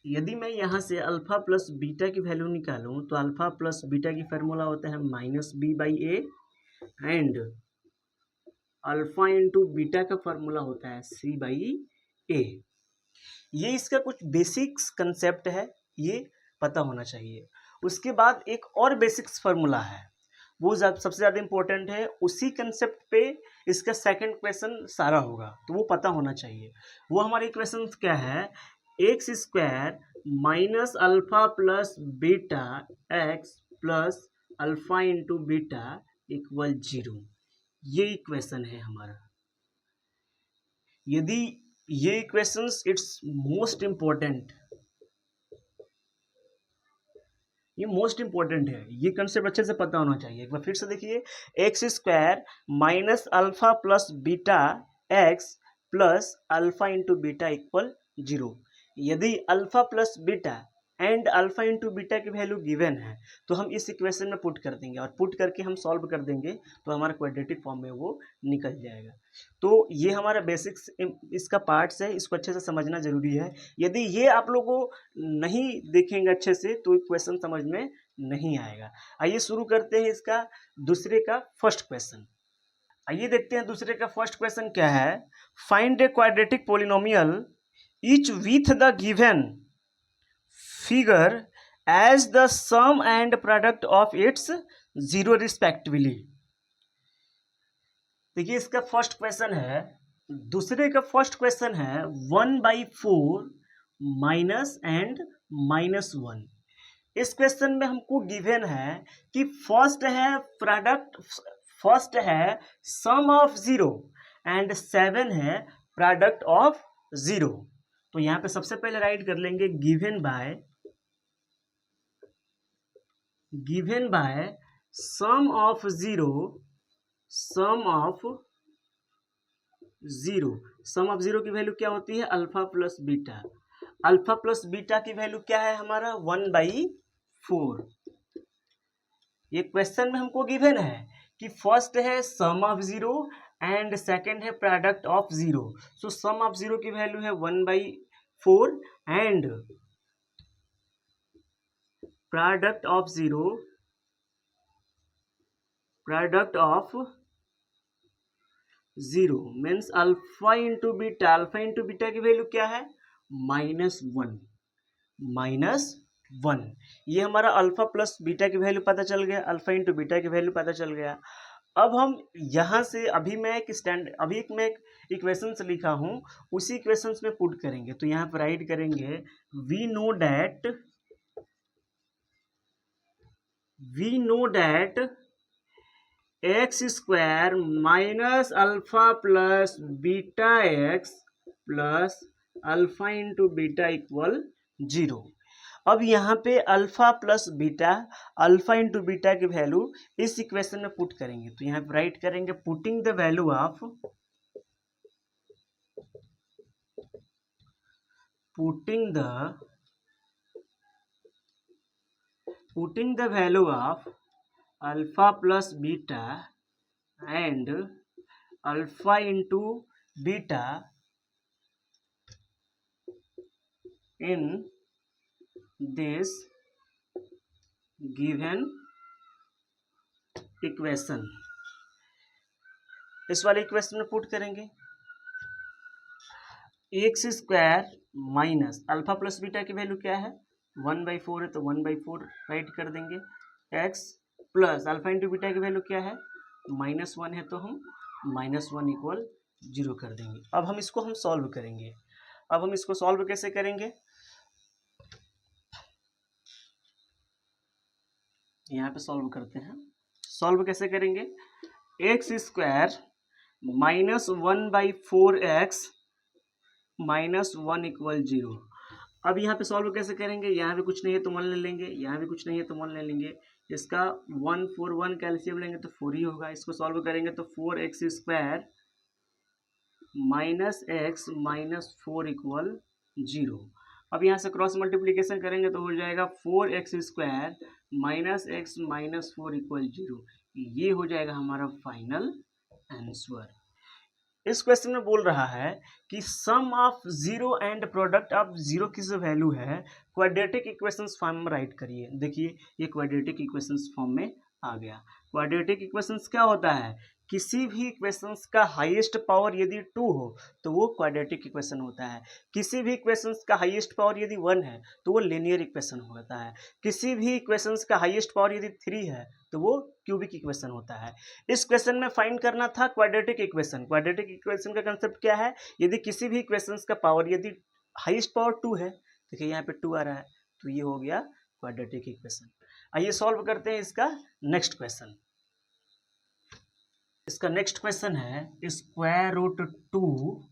यदि मैं यहाँ से अल्फा प्लस बीटा की वैल्यू निकालूं तो अल्फा प्लस बीटा की फार्मूला होता है minus B by a, and alpha into beta का फार्मूला होता है सी बाई ए। ये इसका कुछ बेसिक्स कंसेप्ट है, ये पता होना चाहिए। उसके बाद एक और बेसिक्स फार्मूला है, वो सबसे ज़्यादा इंपॉर्टेंट है, उसी कंसेप्ट पे इसका सेकंड क्वेश्चन सारा होगा, तो वो पता होना चाहिए। वो हमारे इक्वेशन क्या है, x square minus alpha plus beta x plus alpha into beta equal 0। ये इक्वेशन है हमारा। यदि ये इक्वेशंस इट्स मोस्ट इंपॉर्टेंट, ये मोस्ट इंपॉर्टेंट है, ये कंसेप्ट अच्छे से पता होना चाहिए। एक बार फिर से देखिए, x square minus alpha plus beta x plus alpha into beta equal 0। यदि alpha plus beta and alpha into beta की वैल्यू गिवन है तो हम इस इक्वेशन में पुट कर देंगे, और पुट करके हम सॉल्व कर देंगे तो हमारा क्वाड्रेटिक फॉर्म में वो निकल जाएगा। तो ये हमारा बेसिक्स इसका पार्ट्स है, इसको अच्छे से समझना जरूरी है। यदि ये आप लोगों नहीं देखेंगे अच्छे से तो इक्वेशन समझ में नहीं आएगा। आइए शुरू करते हैं इसका दूसरे का फर्स्ट क्वेश्चन। आइए देखते हैं दूसरे का फर्स्ट क्वेश्चन क्या है। Find a quadratic polynomial each with the given figure as the sum and product of its 0 respectively। देखिए इसका फर्स्ट क्वेश्चन है, दूसरे का फर्स्ट क्वेश्चन है 1/4 माइनस एंड -1। इस क्वेश्चन में हमको गिवन है कि फर्स्ट है प्रोडक्ट, फर्स्ट है सम ऑफ 0 एंड 7 है प्रोडक्ट ऑफ 0। तो यहां पे सबसे पहले राइट कर लेंगे given by sum of 0, sum of 0 की वैल्यू क्या होती है, alpha plus beta. Alpha plus beta की वैल्यू क्या है हमारा 1/4। ये क्वेश्चन में हमको गिवन है कि फर्स्ट है सम ऑफ 0 एंड सेकेंड है product of 0। So sum of 0 की वैल्यू है 1/4 and product of 0 means alpha into beta. Alpha into beta की वैल्यू क्या है, -1। ये हमारा अल्फा प्लस बीटा की वैल्यू पता चल गया, अल्फा इंटू बीटा की वैल्यू पता चल गया। अब हम यहाँ से अभी मैं एक इक्वेशन से लिखा हूँ, उसी इक्वेशन में पुट करेंगे। तो यहाँ पर राइट करेंगे we know that x square minus alpha plus beta x plus alpha into beta equal 0। अब यहाँ पे alpha plus beta, alpha into beta की वैल्यू इस इक्वेशन में पुट करेंगे। तो यहाँ पे राइट करेंगे putting the value of alpha plus beta and alpha into beta in this given equation. इस वाले इक्वेशन में पुट करेंगे x square minus alpha plus beta की वैल्यू क्या है 1/4 है, तो 1/4 राइट कर देंगे। X plus alpha into beta की वैल्यू क्या है -1 है, तो हम -1 इक्वल 0 कर देंगे। अब हम इसको सॉल्व करेंगे। अब हम इसको सॉल्व कैसे करेंगे, यहाँ पे सॉल्व करते हैं। सॉल्व कैसे करेंगे, x square -1/4 x minus 1 equal 0। अब यहाँ पे सॉल्व कैसे करेंगे, यहाँ पे कुछ नहीं है तो 1 ले लेंगे, यहाँ पे कुछ नहीं है तो 1 ले लेंगे। इसका 1 4 1 कैल्सियम लेंगे तो 4 ही होगा। इसको सॉल्व करेंगे तो 4x square minus x minus 4 equal 0। अब यहाँ से क्रॉस मल्टीप्लीकेशन करेंगे तो हो जाएगा 4x square minus x minus 4 equal 0। ये हो जाएगा हमारा फाइनल आंसर। इस क्वेश्चन में बोल रहा है कि sum of zero and product of zero की जो वैल्यू है क्वाड्रेटिक इक्वेशंस फॉर्म में राइट करिए। देखिए ये क्वाड्रेटिक इक्वेशंस फॉर्म में आ गया। क्वाड्रेटिक इक्वेशंस क्या होता है, किसी भी इक्वेशंस का हाईएस्ट पावर यदि 2 हो तो वो क्वाड्रेटिक इक्वेशन होता है। किसी भी इक्वेशंस का हाईएस्ट पावर यदि 1 है तो वो लीनियर इक्वेशन होता है। किसी भी इक्वेशंस का हाईएस्ट पावर यदि 3 है तो वो क्यूबिक इक्वेशन होता है। इस क्वेश्चन में फाइंड करना था क्वाड्रेटिक इक्वेशन। क्वाड्रेटिक इक्वेशन का कंसेप्ट क्या है, यदि किसी भी इक्वेशंस का पावर यदि हाईएस्ट पावर 2 है, देखिए यहाँ पे 2 आ रहा है तो ये हो गया क्वाड्रेटिक इक्वेशन। आइए सॉल्व करते हैं इसका नेक्स्ट क्वेश्चन। इसका नेक्स्ट क्वेश्चन है स्क्वायर रूट 2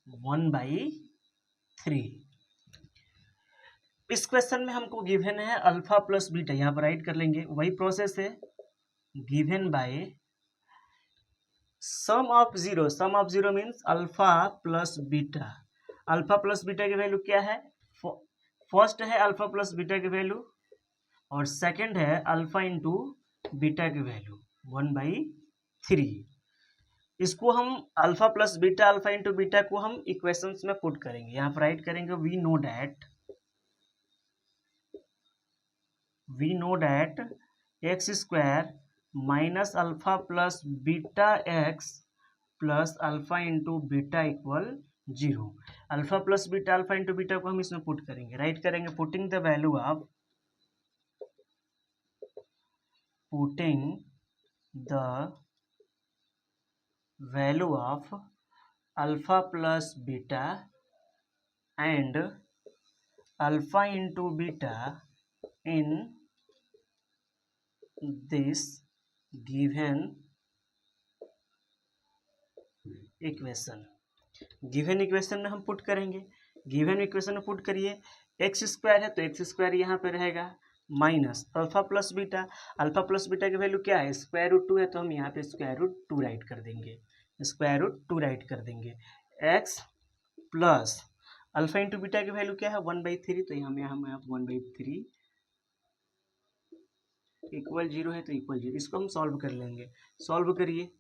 1/3। इस क्वेश्चन में हमको गिवन है अल्फा प्लस बीटा, यहाँ पर राइट कर लेंगे, वही प्रोसेस है। Given by sum of zero means alpha plus beta. Alpha plus beta की वैल्यू क्या है, फर्स्ट है अल्फा प्लस बीटा की वैल्यू और सेकंड है अल्फा इंटू बीटा की वैल्यू 1/3। इसको हम alpha plus beta alpha into beta को हम इक्वेशंस में पुट करेंगे। यहाँ पर राइट करेंगे we know that x square minus alpha plus beta x plus alpha into beta equal 0। Alpha plus beta alpha into beta को हम इसमें पुट करेंगे। राइट करेंगे putting the value of alpha plus beta and alpha into beta in this given equation. Given equation में हम put करेंगे। Given equation में put करिए, एक्स स्क्वायर है तो एक्स स्क्वायर यहाँ पे रहेगा minus alpha plus beta. Alpha plus beta की वैल्यू क्या है, स्क्वायर रूट 2 है तो हम यहाँ पे स्क्वायर रूट 2 राइट कर देंगे। स्क्वायर रूट 2 राइट कर देंगे। X plus alpha into beta की वैल्यू क्या है 1/3 तो यहाँ 1/3 इक्वल 0 है तो इक्वल 0। इसको हम सॉल्व कर लेंगे। सॉल्व करिए,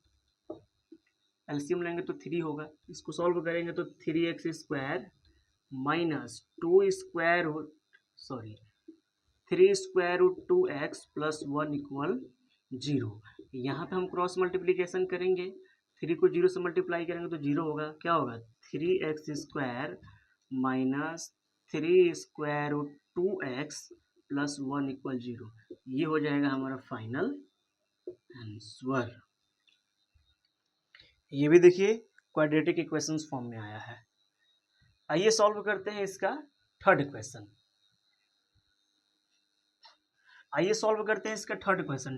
एलसीएम लेंगे तो 3 होगा। इसको सॉल्व करेंगे तो 3x square minus 3 square root 2x plus 1 equal 0। यहाँ पे हम क्रॉस मल्टीप्लीकेशन करेंगे, 3 को 0 से मल्टीप्लाई करेंगे तो 0 होगा। क्या होगा 3x square minus 3 square root 2x plus 1 equal 0। ये हो जाएगा हमारा फाइनल आंसर। ये भी देखिए क्वाड्रेटिक इक्वेशंस फॉर्म में आया है। आइए सॉल्व करते हैं इसका थर्ड क्वेश्चन।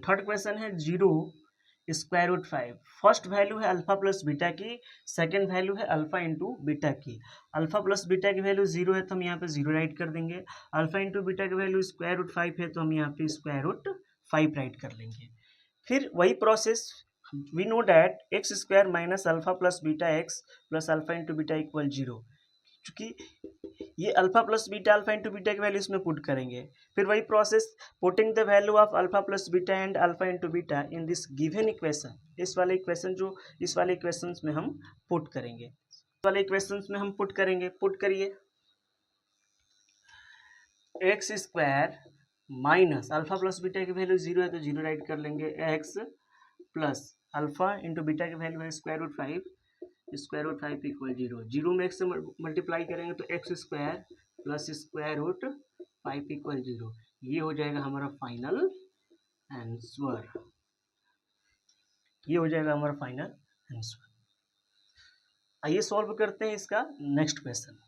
थर्ड क्वेश्चन है 0 स्क्वायर रूट 5। फर्स्ट वैल्यू है अल्फा प्लस बीटा की, सेकेंड वैल्यू है अल्फा इंटू बीटा की। अल्फा प्लस बीटा की वैल्यू 0 है तो हम यहाँ पे 0 राइट कर देंगे। अल्फा इंटू बीटा की वैल्यू स्क्वायर रूट 5 है तो हम यहाँ पे स्क्वायर रूट 5 राइट कर लेंगे। फिर वही process, we know that x square minus alpha plus beta x plus alpha into beta equal 0। क्योंकि ये alpha plus beta alpha into beta की वैल्यू इसमें पुट करेंगे। फिर वही process, putting the value of alpha plus beta and alpha into beta in this given equation. इस वाले equation में हम पुट करेंगे। पुट करिए x square minus alpha plus beta की वैल्यू 0 है तो 0 राइट कर लेंगे। X plus alpha into beta की वैल्यू है स्क्वायर रूट 5 इक्वल 0। 0 में एक्स से मल्टीप्लाई करेंगे तो x square plus square root 5 equal 0। ये हो जाएगा हमारा फाइनल आंसर। आइए सॉल्व करते हैं इसका नेक्स्ट क्वेश्चन।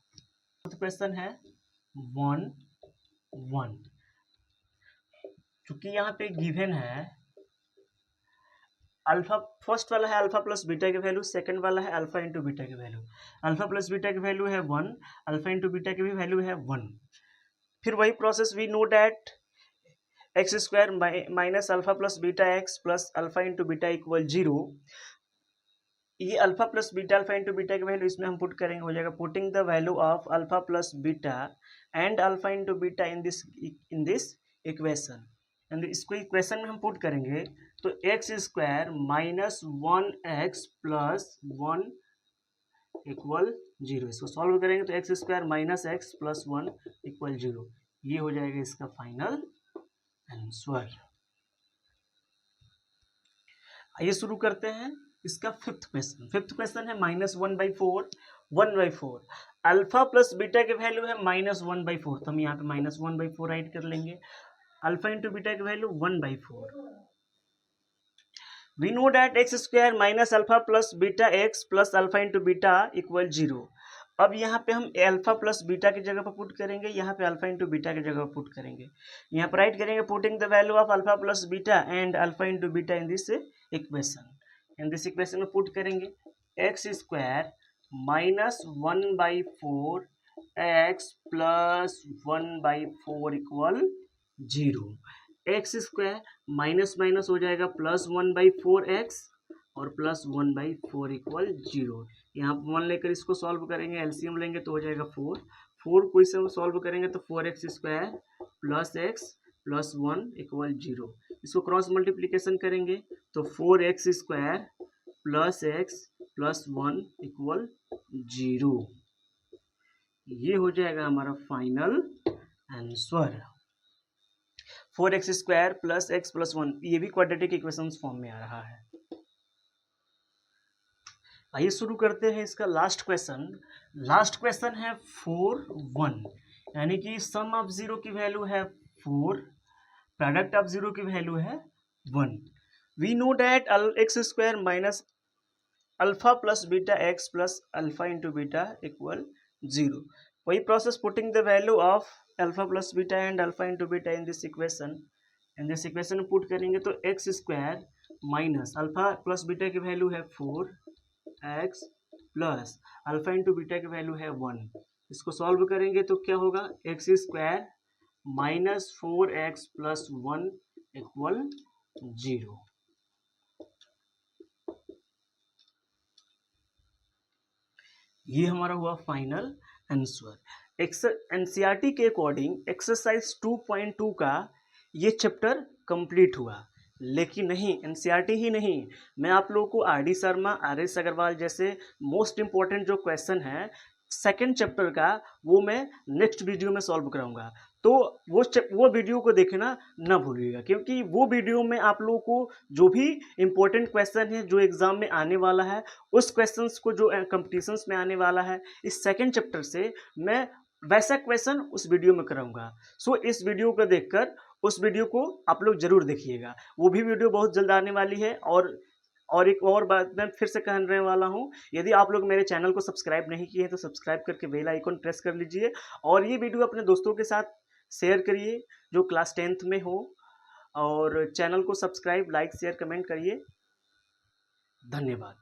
क्वेश्चन है 1 1। चूंकि यहाँ पे गिवन है अल्फा, फर्स्ट वाला है अल्फा प्लस बीटा की वैल्यू, सेकंड वाला है अल्फा इंटू बीटा की वैल्यू। अल्फा प्लस बीटा की वैल्यू है 1, अल्फा इंटू बीटा की भी वैल्यू है 1। फिर वही process, we know that x square minus alpha plus beta x plus alpha into beta equal 0। ये alpha plus beta, alpha into beta की value इसमें हम पुट करेंगे, हो जाएगा putting the value of alpha plus beta and alpha into beta in this equation. And इसको equation में हम पुट करेंगे तो x square minus 1x plus 1 equal 0। इसको सॉल्व करेंगे तो x square minus x plus 1 equal 0। ये हो जाएगा इसका फाइनल आंसर। आइए शुरू करते हैं इसका फिफ्थ क्वेश्चन। फिफ्थ क्वेश्चन है -1/4, 1/4। अल्फा प्लस बीटा की वैल्यू है -1/4, तो हम यहाँ पे -1/4 राइट कर लेंगे। अल्फा इंटू बीटा की value 1/4। We know that x square minus alpha plus beta x plus alpha into beta equal 0। अब यहाँ पे हम अल्फा प्लस बीटा की जगह पर पुट करेंगे, यहाँ पे अल्फा इंटू बीटा की जगह पर पुट करेंगे। यहाँ पर राइट करेंगे putting the value of alpha plus beta and alpha into beta in this equation. In this equation में पुट करेंगे x square minus 1/4 x plus 1/4 equal 0। X square minus minus हो जाएगा प्लस 1/4 एक्स और plus 1/4 equal 0। यहाँ पर 1 लेकर इसको solve करेंगे, एलसीएम लेंगे तो हो जाएगा 4। 4 को इसे सॉल्व करेंगे तो 4x square plus x plus 1 equal 0। इसको क्रॉस मल्टीप्लीकेशन करेंगे तो 4x square plus x plus 1 equal 0। ये हो जाएगा हमारा final answer. 4x square plus x plus 1, ये भी क्वाड्रेटिक इक्वेशन फॉर्म में आ रहा है। आइए शुरू करते हैं इसका लास्ट क्वेश्चन। लास्ट क्वेश्चन है 4, 1, यानी कि सम ऑफ 0 की वैल्यू है 4, प्रोडक्ट ऑफ 0 की वैल्यू है 1। We know that x square minus alpha plus beta x plus alpha into beta equal 0। वही process, putting the value of alpha plus beta and alpha into beta in this equation. In this equation में put करेंगे तो x square minus alpha plus beta की value है 4x plus alpha into beta की value है 1। इसको solve करेंगे तो क्या होगा, x square minus 4x plus 1 equal 0। ये हमारा हुआ फाइनल आंसर। एनसीईआरटी के अकॉर्डिंग एक्सरसाइज 2.2 का ये चैप्टर कंप्लीट हुआ, लेकिन नहीं एनसीईआरटी ही नहीं, मैं आप लोगों को R D Sharma, R S Agarwal जैसे मोस्ट इंपॉर्टेंट जो क्वेश्चन है सेकंड चैप्टर का, वो मैं नेक्स्ट वीडियो में सॉल्व कराऊंगा। तो वो वीडियो को देखना ना भूलिएगा, क्योंकि वो वीडियो में आप लोगों को जो भी इंपॉर्टेंट क्वेश्चन है जो एग्जाम में आने वाला है, उस क्वेश्चंस को जो कंपटीशंस में आने वाला है इस सेकंड चैप्टर से, मैं वैसा क्वेश्चन उस वीडियो में कराऊंगा। सो इस वीडियो को देखकर उस वीडियो को आप लोग जरूर देखिएगा, वो भी वीडियो बहुत जल्द आने वाली है। और एक और बात मैं फिर से कहने वाला हूँ, यदि आप लोग मेरे चैनल को सब्सक्राइब नहीं किए हैं तो सब्सक्राइब करके बेल आइकन प्रेस कर लीजिए, और ये वीडियो अपने दोस्तों के साथ शेयर करिए जो क्लास 10th में हो, और चैनल को सब्सक्राइब, लाइक, शेयर, कमेंट करिए। धन्यवाद।